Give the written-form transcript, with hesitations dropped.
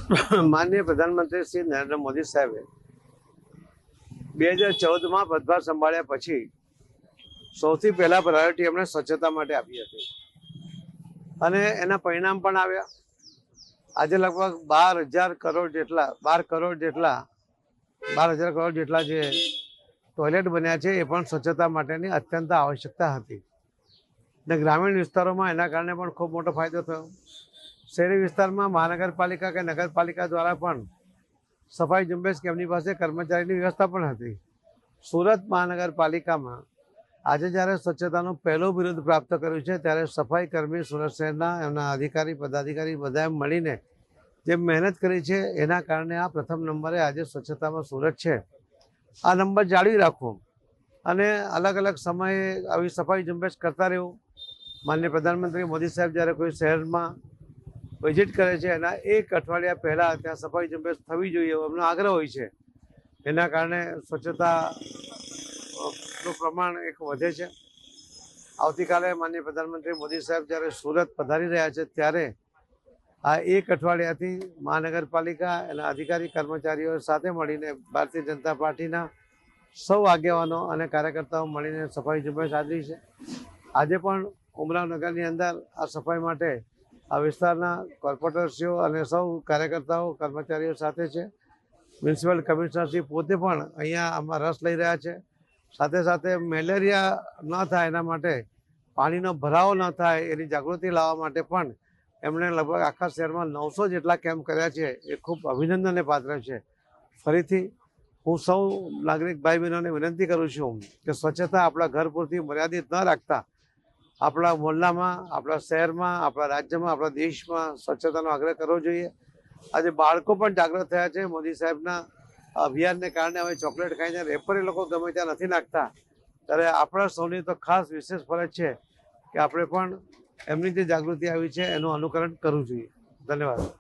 માનનીય પ્રધાનમંત્રી શ્રી નરેન્દ્ર મોદી સાહેબે 2014માં પદભાર સંભાળ્યા પછી સૌથી પહેલા પ્રાયોરિટી એમણે સ્વચ્છતા માટે આપી હતી અને એના પરિણામ પણ આવ્યા. આજે લગભગ 12,000 કરોડ જેટલા જે ટોયલેટ બન્યા છે એ પણ સ્વચ્છતા માટેની અત્યંત આવશ્યકતા હતી ને ગ્રામીણ વિસ્તારોમાં એના કારણે પણ ખૂબ મોટો ફાયદો થયો. શહેરી વિસ્તારમાં મહાનગરપાલિકા કે નગરપાલિકા દ્વારા પણ સફાઈ ઝુંબેશ કે એમની પાસે કર્મચારીની વ્યવસ્થા પણ હતી. સુરત મહાનગરપાલિકામાં આજે જ્યારે સ્વચ્છતાનું પહેલું બિરુદ પ્રાપ્ત કર્યું છે ત્યારે સફાઈ કર્મી સુરત શહેરના એમના અધિકારી પદાધિકારી બધાએ મળીને જે મહેનત કરી છે એના કારણે આ પ્રથમ નંબરે આજે સ્વચ્છતામાં સુરત છે. આ નંબર જાળવી રાખવો અને અલગ અલગ સમયે આવી સફાઈ ઝુંબેશ કરતા રહેવું. માનનીય પ્રધાનમંત્રી મોદી સાહેબ જ્યારે કોઈ શહેરમાં વિઝિટ કરે છે એના એક અઠવાડિયા પહેલાં ત્યાં સફાઈ ઝુંબેશ થવી જોઈએ એવો એમનો આગ્રહ હોય છે. એના કારણે સ્વચ્છતાનું પ્રમાણ એક વધે છે. આવતીકાલે માનનીય પ્રધાનમંત્રી મોદી સાહેબ જ્યારે સુરત પધારી રહ્યા છે ત્યારે આ એક અઠવાડિયાથી મહાનગરપાલિકા એના અધિકારી કર્મચારીઓ સાથે મળીને ભારતીય જનતા પાર્ટીના સૌ આગેવાનો અને કાર્યકર્તાઓ મળીને સફાઈ ઝુંબેશ આદરી છે. આજે પણ ઉમરાવનગરની અંદર આ સફાઈ માટે આ વિસ્તારના કોર્પોરેટરશ્રીઓ અને સૌ કાર્યકર્તાઓ કર્મચારીઓ સાથે છે. મ્યુનિસિપલ કમિશનરશ્રી પોતે પણ અહીંયા આમાં રસ લઈ રહ્યા છે. સાથે સાથે મેલેરિયા ન થાય એના માટે પાણીનો ભરાવો ન થાય એની જાગૃતિ લાવવા માટે પણ એમણે લગભગ આખા શહેરમાં 900 જેટલા કેમ્પ કર્યા છે. એ ખૂબ અભિનંદનને પાત્ર છે. ફરીથી હું સૌ નાગરિક ભાઈ બહેનોને વિનંતી કરું છું કે સ્વચ્છતા આપણા ઘર પૂરતી મર્યાદિત ન રાખતા આપણા મોહલ્લામાં, આપણા શહેરમાં, આપણા રાજ્યમાં, આપણા દેશમાં સ્વચ્છતાનો આગ્રહ કરવો જોઈએ. આજે બાળકો પણ જાગૃત થયા છે. મોદી સાહેબના અભિયાનને કારણે હવે ચોકલેટ ખાઈને રેપર એ લોકો ગમે ત્યાં નથી નાખતા. ત્યારે આપણા સૌની તો ખાસ વિશેષ ફરજ છે કે આપણે પણ એમની જે જાગૃતિ આવી છે એનું અનુકરણ કરવું જોઈએ. ધન્યવાદ.